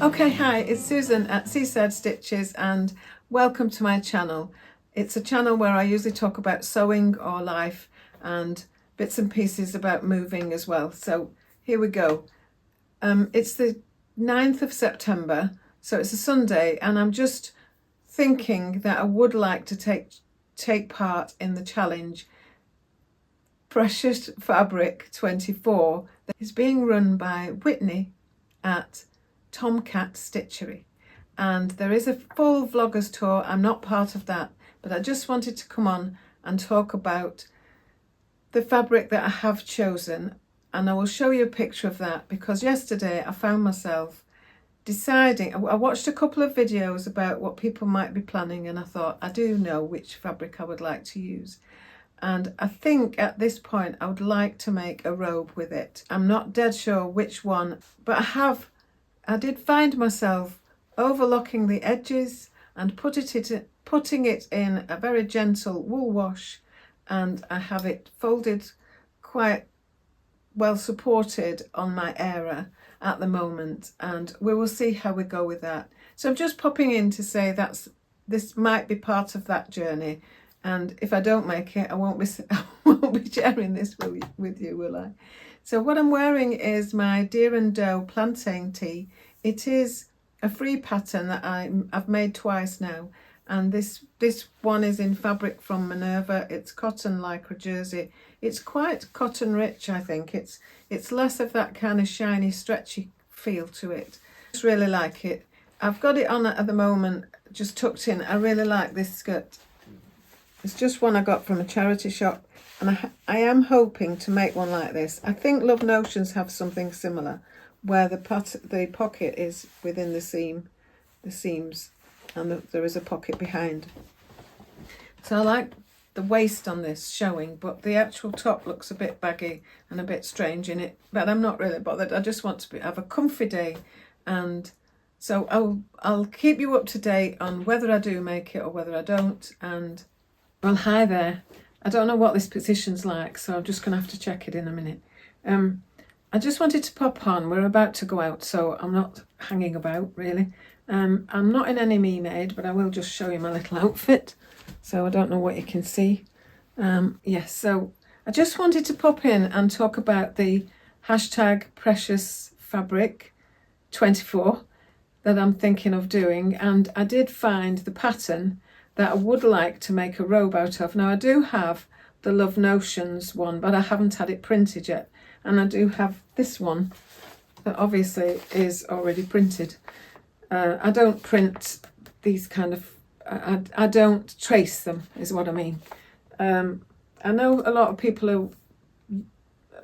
Okay, hi, it's Susan at Seaside Stitches and welcome to my channel. It's a channel where I usually talk about sewing or life and bits and pieces about moving as well. So here we go. It's the 9th of September, so it's a Sunday, and I'm just thinking that I would like to take part in the challenge Precious Fabric 24 that is being run by Whitney at Tomcat Stitchery, and there is a full vloggers tour. I'm not part of that, but I just wanted to come on and talk about the fabric that I have chosen, and I will show you a picture of that because yesterday I found myself deciding. I watched a couple of videos about what people might be planning, and I thought I do know which fabric I would like to use, and I think at this point I would like to make a robe with it. I'm not dead sure which one, but I did find myself overlocking the edges and putting it in a very gentle wool wash, and I have it folded quite well supported on my Aira at the moment, and we will see how we go with that. So I'm just popping in to say this might be part of that journey, and if I don't make it, I won't be sharing this with you, will I? So what I'm wearing is my Deer and Doe plantain tee. It is a free pattern that I've made twice now, and this one is in fabric from Minerva. It's cotton lycra jersey. It's quite cotton rich, I think. It's less of that kind of shiny, stretchy feel to it. I just really like it. I've got it on at the moment, just tucked in. I really like this skirt. It's just one I got from a charity shop, and I am hoping to make one like this. I think Love Notions have something similar, where the pocket is within the seams, and there is a pocket behind. So I like the waist on this showing, but the actual top looks a bit baggy and a bit strange in it. But I'm not really bothered. I just want to have a comfy day, and so I'll keep you up to date on whether I do make it or whether I don't. And well, hi there. I don't know what this position's like, so I'm just going to have to check it in a minute. I just wanted to pop on. We're about to go out, so I'm not hanging about really. I'm not in any me-made, but I will just show you my little outfit. So I don't know what you can see. Yes, so I just wanted to pop in and talk about the hashtag Precious Fabric 24 that I'm thinking of doing. And I did find the pattern that I would like to make a robe out of. Now I do have the Love Notions one, but I haven't had it printed yet. And I do have this one that obviously is already printed. I don't print these kind of, I don't trace them, is what I mean. I know a lot of people are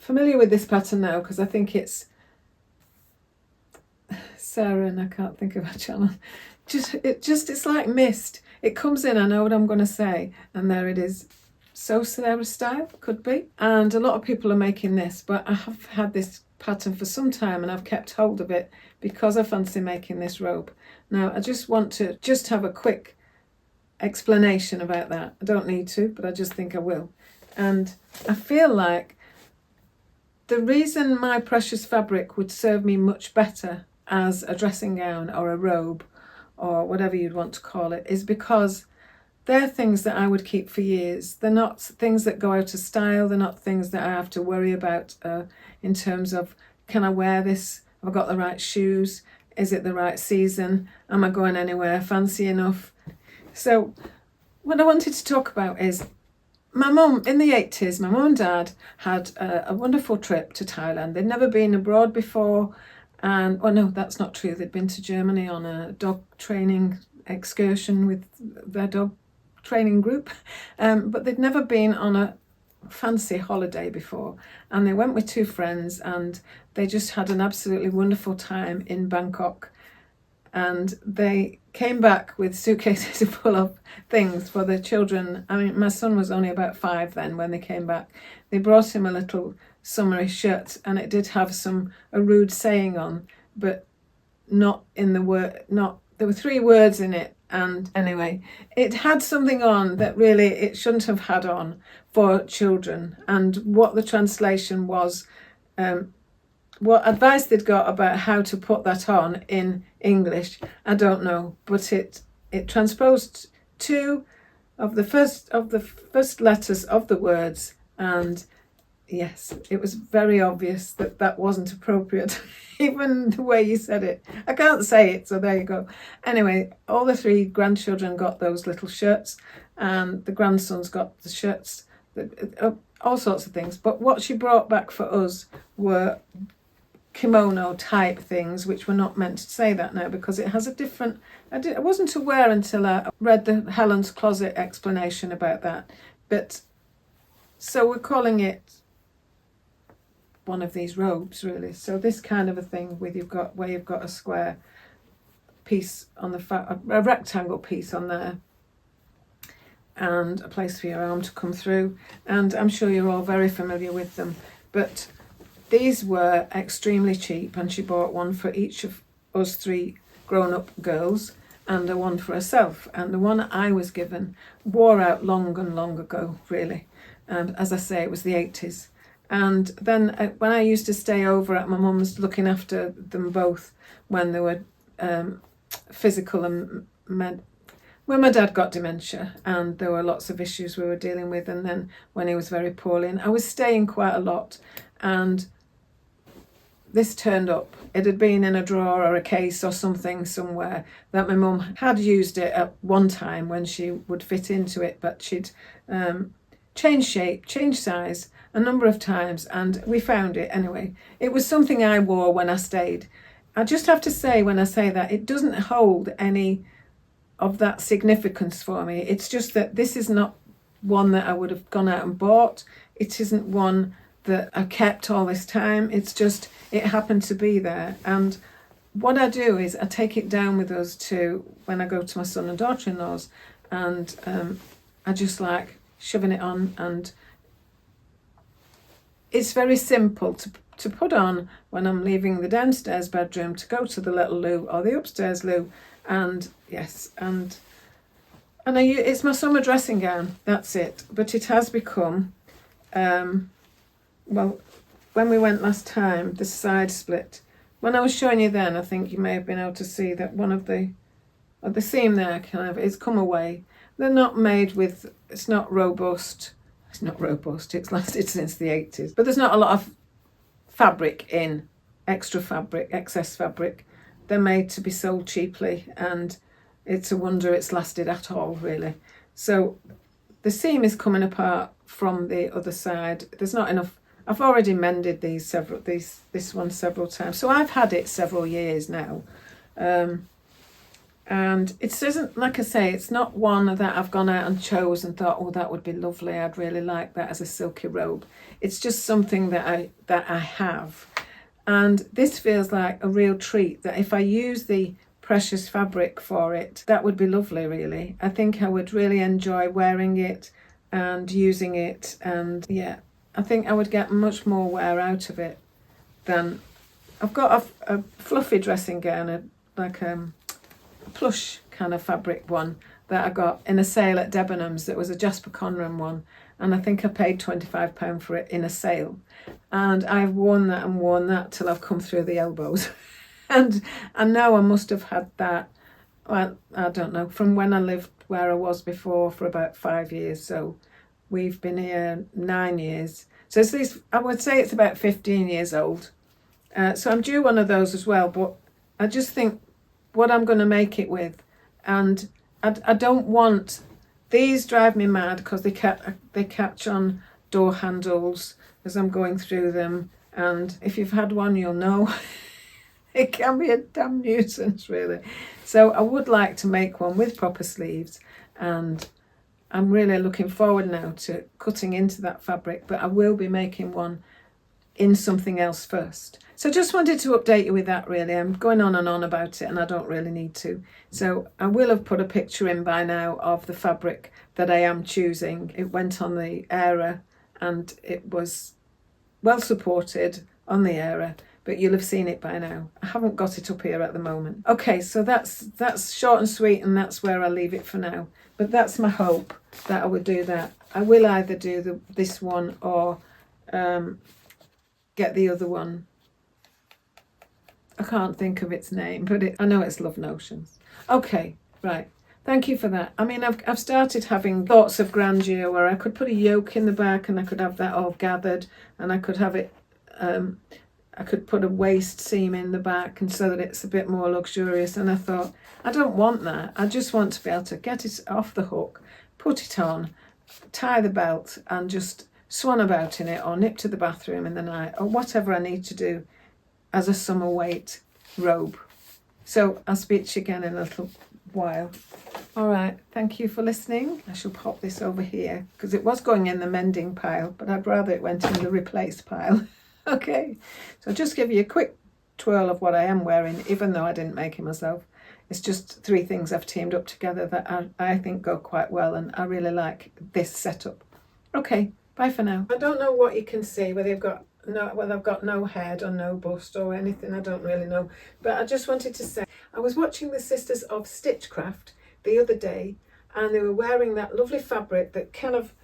familiar with this pattern now because I think it's Sarah, and I can't think of her channel. It's like mist. It comes in, I know what I'm going to say, and there it is. So Sarah style, could be. And a lot of people are making this, but I have had this pattern for some time and I've kept hold of it because I fancy making this robe. Now I just want to have a quick explanation about that. I don't need to, but I just think I will. And I feel like the reason my precious fabric would serve me much better as a dressing gown or a robe or whatever you'd want to call it is because they're things that I would keep for years. They're not things that go out of style. They're not things that I have to worry about in terms of, can I wear this? Have I got the right shoes? Is it the right season? Am I going anywhere fancy enough? So what I wanted to talk about is my mum, in the 80s, my mum and dad had a wonderful trip to Thailand. They'd never been abroad before. And, oh no, that's not true. They'd been to Germany on a dog training excursion with their dog training group, but they'd never been on a fancy holiday before, and they went with two friends and they just had an absolutely wonderful time in Bangkok, and they came back with suitcases full of things for their children. I mean, my son was only about 5 then when they came back. They brought him a little summery shirt and it did have a rude saying on, but not in the word, there were 3 words in it. And anyway, it had something on that really it shouldn't have had on for children. And what the translation was what advice they'd got about how to put that on in English, I don't know, but it transposed two of the first letters of the words, and yes, it was very obvious that that wasn't appropriate. Even the way you said it, I can't say it, so there you go. Anyway, all the three grandchildren got those little shirts, and the grandsons got the shirts, all sorts of things. But what she brought back for us were kimono type things, which we're not meant to say that now because it has a different. I wasn't aware until I read the Helen's Closet explanation about that. But so we're calling it one of these robes, really. So this kind of a thing where you've got a square piece on the a rectangle piece on there, and a place for your arm to come through. And I'm sure you're all very familiar with them, but these were extremely cheap, and she bought one for each of us three grown-up girls and a one for herself. And the one I was given wore out long and long ago, really. And as I say, it was the 80s. And then when I used to stay over at my mum's looking after them both when they were physical and when my dad got dementia and there were lots of issues we were dealing with, and then when he was very poorly, and I was staying quite a lot, and this turned up. It had been in a drawer or a case or something somewhere that my mum had used it at one time when she would fit into it, but she'd changed shape, changed size a number of times, and we found it anyway. It was something I wore when I stayed. I just have to say, when I say that, it doesn't hold any of that significance for me. It's just that this is not one that I would have gone out and bought. It isn't one that I kept all this time. It's just, it happened to be there. And what I do is I take it down with us to when I go to my son and daughter-in-law's, and I just like shoving it on, and it's very simple to put on when I'm leaving the downstairs bedroom to go to the little loo or the upstairs loo. And yes, and it's my summer dressing gown, that's it. But it has become, well, when we went last time, the side split. When I was showing you then, I think you may have been able to see that one of the seam there kind of, it's come away. They're not made with, it's not robust. It's not robust, it's lasted since the 80s. But there's not a lot of fabric in, extra fabric, excess fabric. They're made to be sold cheaply, and it's a wonder it's lasted at all, really. So the seam is coming apart from the other side. There's not enough. I've already mended this one several times. So I've had it several years now. And it isn't, like I say, it's not one that I've gone out and chose and thought, oh, that would be lovely, I'd really like that as a silky robe. It's just something that I have. And this feels like a real treat, that if I use the precious fabric for it, that would be lovely, really. I think I would really enjoy wearing it and using it, and yeah, I think I would get much more wear out of it than... I've got a fluffy dressing gown, like a plush kind of fabric one that I got in a sale at Debenhams. That was a Jasper Conran one, and I think I paid £25 for it in a sale. And I've worn that till I've come through the elbows. and now I must have had that, well, I don't know, from when I lived where I was before for about 5 years. So we've been here 9 years. So it's these, I would say it's about 15 years old. So I'm due one of those as well, but I just think what I'm going to make it with, and I don't want, these drive me mad because they catch on door handles as I'm going through them, and if you've had one you'll know it can be a damn nuisance, really. So I would like to make one with proper sleeves, and I'm really looking forward now to cutting into that fabric, but I will be making one in something else first. So just wanted to update you with that, really. I'm going on and on about it, and I don't really need to. So I will have put a picture in by now of the fabric that I am choosing. It went on the Era, and it was well supported on the Era, but you'll have seen it by now. I haven't got it up here at the moment. Okay, so that's short and sweet, and that's where I'll leave it for now. But that's my hope, that I would do that. I will either do this one or get the other one I can't think of its name, but I know it's Love Notions. Okay, right. Thank you for that. I mean, I've started having thoughts of grandeur where I could put a yoke in the back and I could have that all gathered, and I could have it, I could put a waist seam in the back and so that it's a bit more luxurious. And I thought, I don't want that. I just want to be able to get it off the hook, put it on, tie the belt and just swan about in it, or nip to the bathroom in the night, or whatever I need to do as a summer weight robe. So I'll speak to you again in a little while. All right, thank you for listening. I shall pop this over here because it was going in the mending pile, but I'd rather it went in the replace pile. Okay, so I'll just give you a quick twirl of what I am wearing, even though I didn't make it myself. It's just 3 things I've teamed up together that I think go quite well, and I really like this setup. Okay, bye for now. I don't know what you can see, whether I've got no head or no bust or anything, I don't really know. But I just wanted to say, I was watching the Sisters of Stitchcraft the other day, and they were wearing that lovely fabric that kind of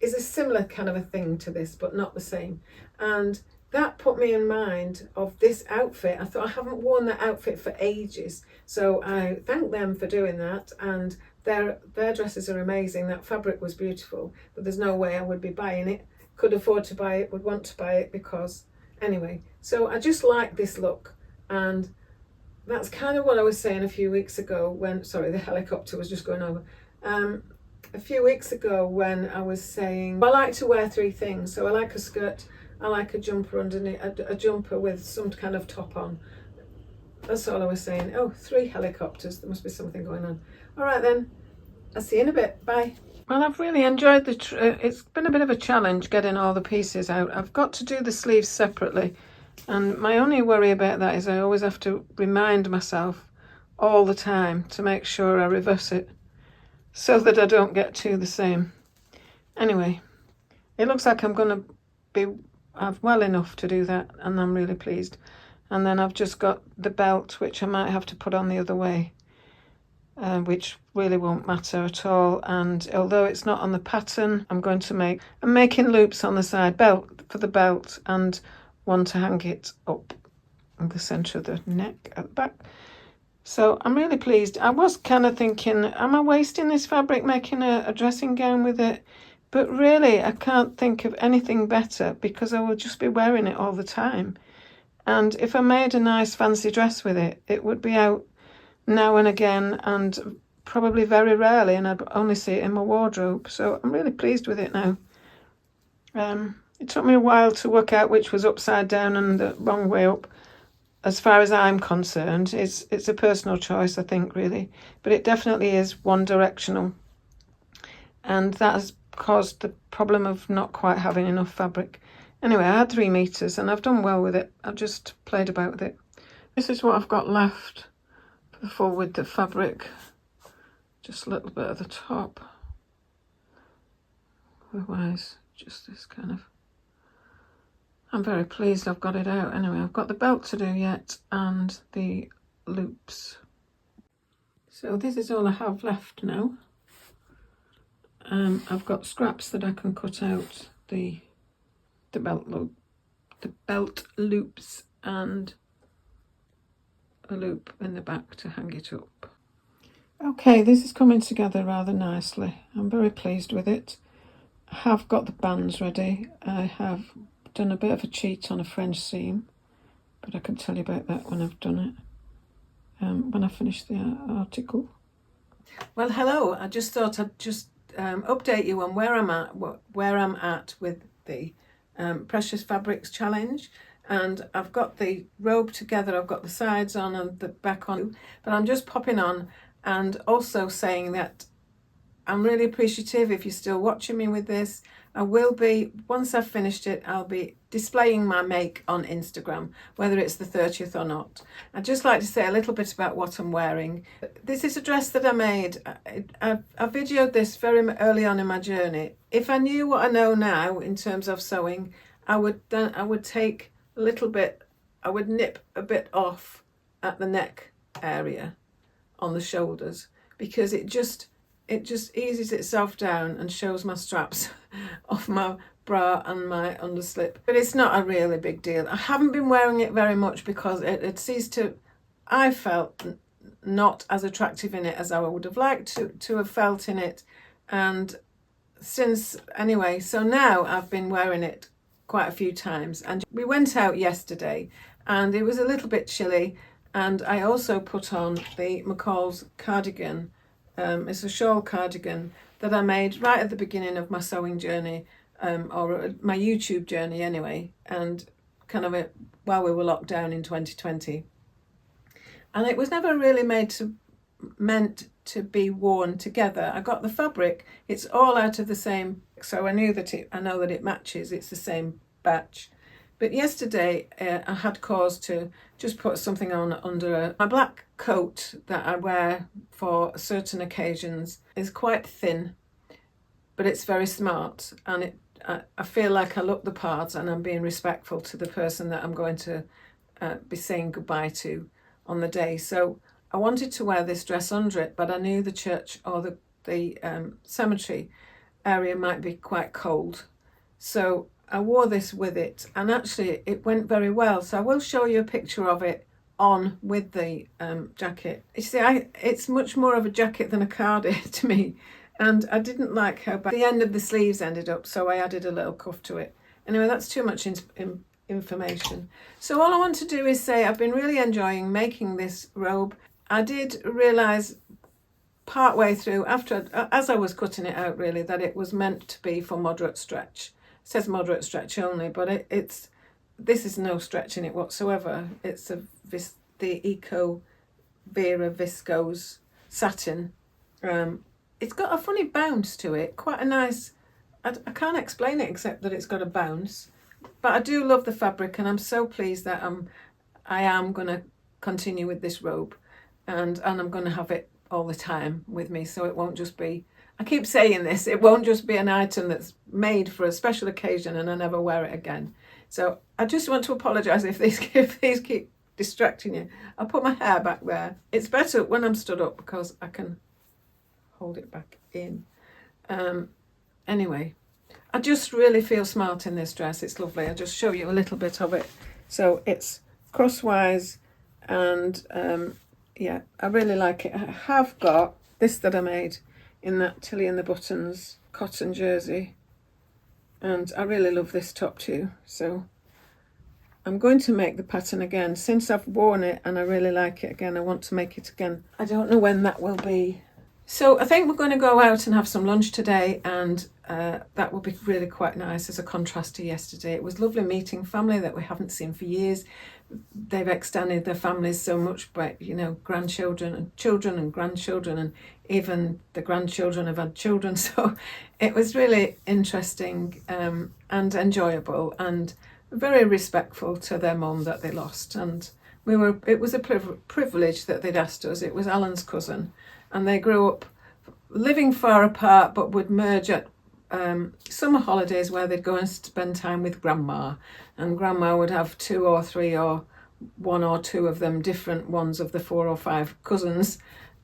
is a similar kind of a thing to this, but not the same. And that put me in mind of this outfit. I thought, I haven't worn that outfit for ages. So I thank them for doing that. And their dresses are amazing. That fabric was beautiful, but there's no way I would be buying it. Could afford to buy it, would want to buy it because, anyway. So I just like this look. And that's kind of what I was saying a few weeks ago when, sorry, the helicopter was just going over. A few weeks ago when I was saying, I like to wear 3 things. So I like a skirt, I like a jumper underneath, a jumper with some kind of top on. That's all I was saying. Oh, 3 helicopters. There must be something going on. All right then. I'll see you in a bit. Bye. Well, I've really enjoyed it's been a bit of a challenge getting all the pieces out. I've got to do the sleeves separately. And my only worry about that is I always have to remind myself all the time to make sure I reverse it so that I don't get 2 the same. Anyway, it looks like I'm going to have well enough to do that, and I'm really pleased. And then I've just got the belt, which I might have to put on the other way, which really won't matter at all. And although it's not on the pattern, I'm making loops on the side belt for the belt and one to hang it up in the centre of the neck at the back. So I'm really pleased. I was kind of thinking, am I wasting this fabric making a dressing gown with it? But really, I can't think of anything better because I will just be wearing it all the time. And if I made a nice fancy dress with it, it would be out now and again and probably very rarely, and I'd only see it in my wardrobe. So I'm really pleased with it now. It took me a while to work out which was upside down and the wrong way up. As far as I'm concerned, it's a personal choice, I think, really. But it definitely is one directional. And that has caused the problem of not quite having enough fabric. Anyway, I had 3 meters and I've done well with it. I've just played about with it. This is what I've got left for the full width of fabric. Just a little bit at the top. Otherwise, just this kind of... I'm very pleased I've got it out. Anyway, I've got the belt to do yet and the loops. So this is all I have left now. I've got scraps that I can cut out the belt loops and a loop in the back to hang it up. Okay, this is coming together rather nicely. I'm very pleased with it. I have got the bands ready. I have done a bit of a cheat on a French seam, but I can tell you about that when I've done it, when I finish the article. Well, hello. I just thought I'd just update you on where I'm at with the Precious Fabrics Challenge. And I've got the robe together, I've got the sides on and the back on, but I'm just popping on and also saying that I'm really appreciative if you're still watching me with this. I will be, once I've finished it, I'll be displaying my make on Instagram, whether it's the 30th or not. I'd just like to say a little bit about what I'm wearing. This is a dress that I made. I videoed this very early on in my journey. If I knew what I know now in terms of sewing, I would take a little bit, I would nip a bit off at the neck area on the shoulders, because it just eases itself down and shows my straps off my bra and my underslip, but it's not a really big deal. I haven't been wearing it very much because it ceased to, I felt not as attractive in it as I would have liked to have felt in it. And since, anyway, so now I've been wearing it quite a few times. And we went out yesterday and it was a little bit chilly, and I also put on the McCall's cardigan. It's a shawl cardigan that I made right at the beginning of my sewing journey, or my YouTube journey anyway, and kind of while we were locked down in 2020. And it was never really meant to be worn together. I got the fabric, it's all out of the same, so I know that it matches, it's the same batch. But yesterday I had cause to just put something on under my black coat that I wear for certain occasions. Is quite thin, but it's very smart, and I feel like I look the part and I'm being respectful to the person that I'm going to be saying goodbye to on the day. So I wanted to wear this dress under it, but I knew the church or the cemetery area might be quite cold. So I wore this with it, and actually it went very well. So I will show you a picture of it on with the jacket. You see, it's much more of a jacket than a cardi to me, and I didn't like how the end of the sleeves ended up, so I added a little cuff to it. Anyway, that's too much information. So all I want to do is say I've been really enjoying making this robe. I did realise part way through, as I was cutting it out really, that it was meant to be for moderate stretch. It says moderate stretch only, but this is no stretch in it whatsoever. It's the Ecovero Viscose Satin. It's got a funny bounce to it, quite a nice, I can't explain it except that it's got a bounce. But I do love the fabric, and I'm so pleased that I am going to continue with this robe, and I'm going to have it all the time with me, so it won't just be, I keep saying this, it won't just be an item that's made for a special occasion and I never wear it again. So I just want to apologise if these keep distracting you. I'll put my hair back there. It's better when I'm stood up because I can hold it back in. Anyway, I just really feel smart in this dress. It's lovely. I'll just show you a little bit of it. So it's crosswise, and yeah, I really like it. I have got this that I made in that Tilly and the Buttons cotton jersey, and I really love this top too. So I'm going to make the pattern again. Since I've worn it and I really like it again, I want to make it again. I don't know when that will be. So I think we're going to go out and have some lunch today, and that will be really quite nice as a contrast to yesterday. It was lovely meeting family that we haven't seen for years. They've extended their families so much, but grandchildren and children and grandchildren, and even the grandchildren have had children. So it was really interesting and enjoyable, and very respectful to their mum that they lost. And it was a privilege that they'd asked us. It was Alan's cousin, and they grew up living far apart, but would merge at summer holidays where they'd go and spend time with grandma, and grandma would have 2 or 3 or 1 or 2 of them, different ones of the 4 or 5 cousins.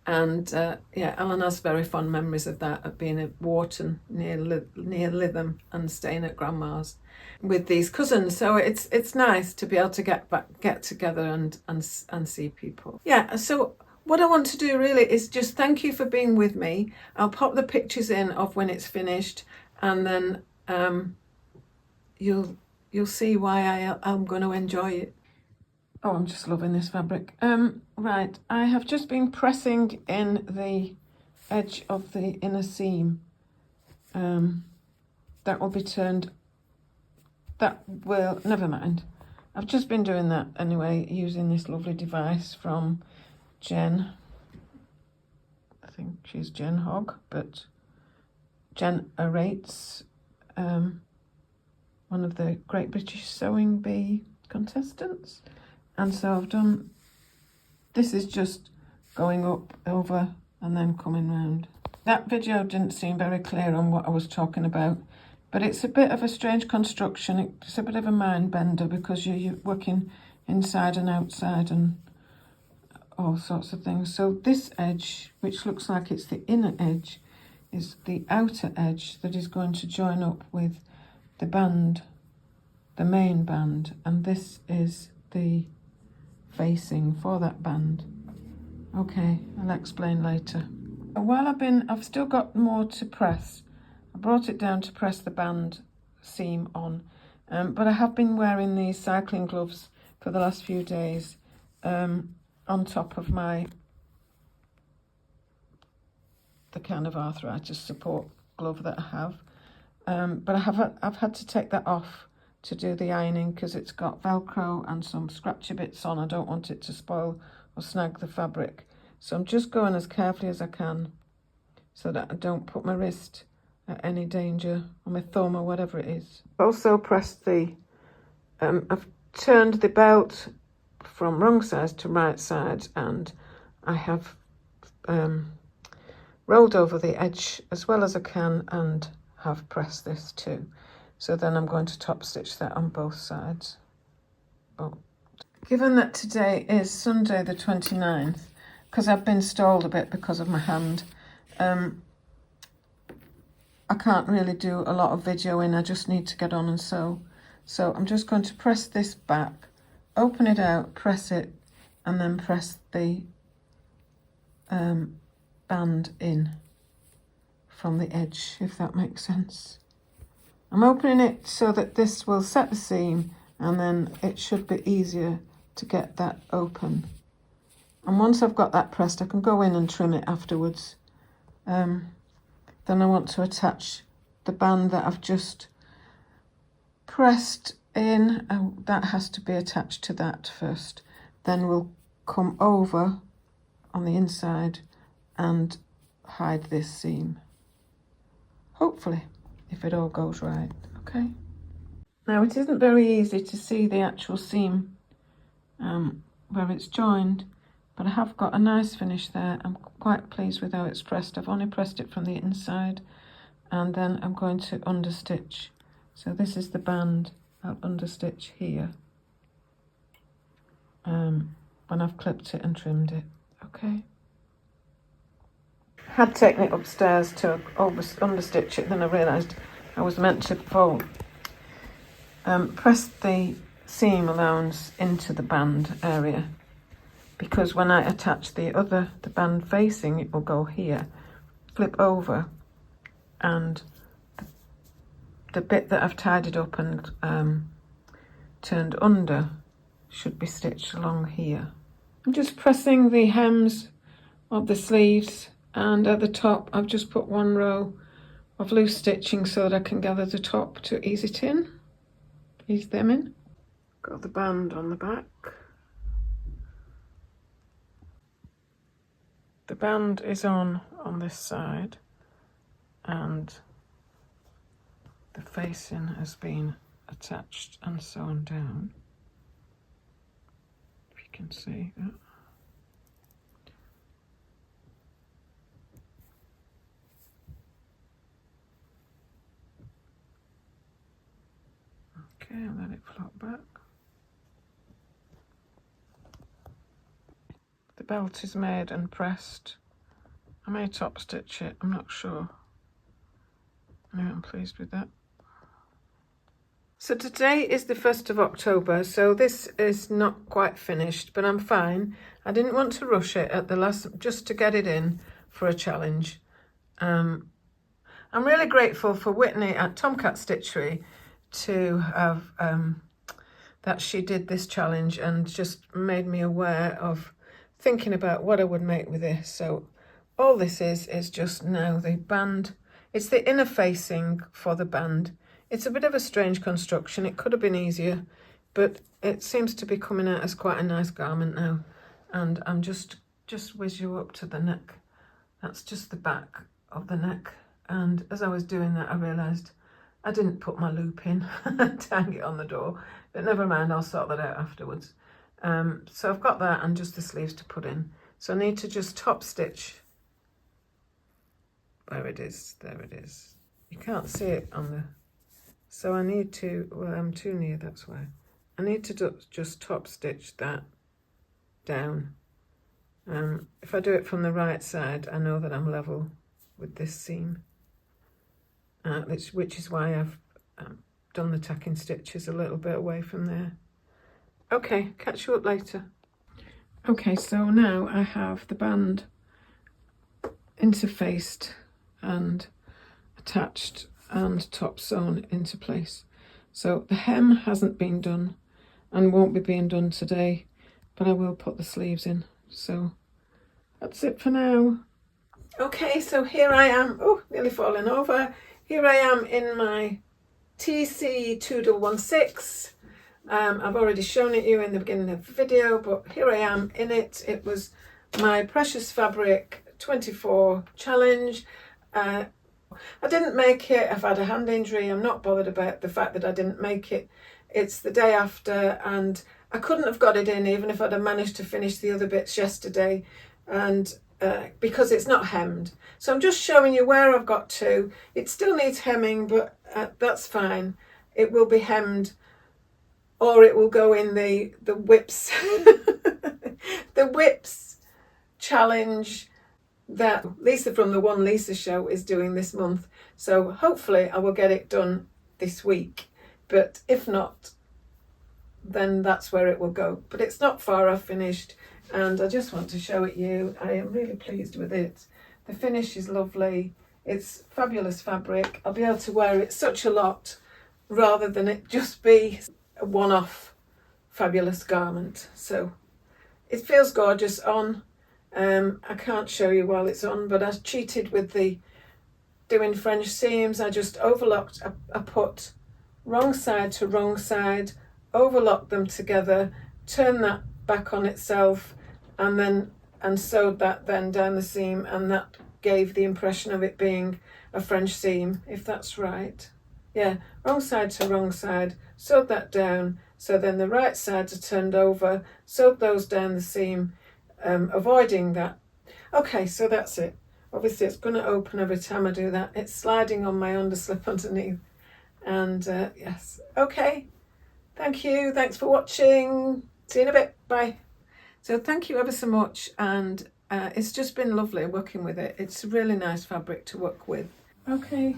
And yeah, Alan has very fond memories of that, of being at Wharton near Lytham and staying at grandma's with these cousins. So it's nice to be able to get together and see people. Yeah, so what I want to do really is just thank you for being with me. I'll pop the pictures in of when it's finished, and then you'll see why I'm going to enjoy it. Oh, I'm just loving this fabric. Right, I have just been pressing in the edge of the inner seam. That will be turned, never mind. I've just been doing that anyway, using this lovely device from Jen. I think she's Jen Hogg, but Jen Arates, one of the Great British Sewing Bee contestants. And so I've done, this is just going up, over, and then coming round. That video didn't seem very clear on what I was talking about, but it's a bit of a strange construction. It's a bit of a mind bender because you're working inside and outside and all sorts of things. So this edge, which looks like it's the inner edge, is the outer edge that is going to join up with the band, the main band, and this is the facing for that band. Okay, I'll explain later. While I've still got more to press. I brought it down to press the band seam on, but I have been wearing these cycling gloves for the last few days on top of the kind of arthritis support glove that I have. But I've had to take that off to do the ironing because it's got Velcro and some scratchy bits on. I don't want it to spoil or snag the fabric. So I'm just going as carefully as I can so that I don't put my wrist at any danger, or my thumb, or whatever it is. Also pressed I've turned the belt from wrong side to right side, and I have rolled over the edge as well as I can and have pressed this too. So then I'm going to top stitch that on both sides. Given that today is Sunday the 29th, because I've been stalled a bit because of my hand, I can't really do a lot of videoing. I just need to get on and sew. So I'm just going to press this back, open it out, press it, and then press the band in from the edge, if that makes sense. I'm opening it so that this will set the seam, and then it should be easier to get that open. And once I've got that pressed, I can go in and trim it afterwards. Then I want to attach the band that I've just pressed in. That has to be attached to that first. Then we'll come over on the inside and hide this seam. Hopefully, if it all goes right, okay? Now, it isn't very easy to see the actual seam where it's joined, but I have got a nice finish there. I'm quite pleased with how it's pressed. I've only pressed it from the inside, and then I'm going to understitch. So this is the band. I'll understitch here when I've clipped it and trimmed it, okay? Had taken it upstairs to understitch it, then I realised I was meant to press the seam allowance into the band area, because when I attach the band facing, it will go here, flip over, and the bit that I've tidied up and turned under should be stitched along here. I'm just pressing the hems of the sleeves, and at the top I've just put one row of loose stitching so that I can gather the top to ease them in. Got the band on the back. The band is on this side, and the facing has been attached and sewn down, if you can see that. Okay, I'll let it flop back. The belt is made and pressed. I may top stitch it, I'm not sure. Anyway, I'm pleased with that. So today is the 1st of October, so this is not quite finished, but I'm fine. I didn't want to rush it at the last, just to get it in for a challenge. I'm really grateful for Whitney at Tomcat Stitchery to have, that she did this challenge and just made me aware of thinking about what I would make with this. So all this is just now the band. It's the inner facing for the band. It's a bit of a strange construction. It could have been easier, but it seems to be coming out as quite a nice garment now. And I'm just whiz you up to the neck. That's just the back of the neck. And as I was doing that, I realised I didn't put my loop in to hang it on the door, but never mind, I'll sort that out afterwards. So I've got that and just the sleeves to put in. So I need to just top stitch where it is. There it is. You can't see it on the... So I need to... Well, I'm too near, that's why. I need to just top stitch that down. If I do it from the right side, I know that I'm level with this seam. Which is why I've done the tacking stitches a little bit away from there. Okay, catch you up later. Okay, so now I have the band interfaced and attached and top sewn into place. So the hem hasn't been done and won't be being done today, but I will put the sleeves in. So that's it for now. Okay, so here I am. Oh, nearly falling over. Here I am in my TC 2116. I've already shown it you in the beginning of the video, but here I am in it. It was my Precious Fabric 24 challenge. I didn't make it. I've had a hand injury. I'm not bothered about the fact that I didn't make it. It's the day after, and I couldn't have got it in even if I'd have managed to finish the other bits yesterday, and because it's not hemmed. So I'm just showing you where I've got to. It still needs hemming, but that's fine. It will be hemmed, or it will go in the whips the whips challenge that Lisa from the One Lisa show is doing this month. So hopefully I will get it done this week, but if not, then that's where it will go. But it's not far off finished, and I just want to show it you. I am really pleased with it. The finish is lovely. It's fabulous fabric. I'll be able to wear it such a lot rather than it just be a one-off fabulous garment. So it feels gorgeous on. I can't show you while it's on, but I cheated with the doing French seams. I just overlocked. I put wrong side to wrong side, overlocked them together, turned that back on itself, and sewed that then down the seam, and that gave the impression of it being a French seam, if that's right. Yeah, wrong side to wrong side, sewed that down, so then the right sides are turned over, sewed those down the seam, avoiding that. Okay, so that's it. Obviously it's going to open every time I do that. It's sliding on my underslip underneath, and yes. Okay, thank you, thanks for watching, see you in a bit, bye. So thank you ever so much, and it's just been lovely working with it. It's a really nice fabric to work with. Okay.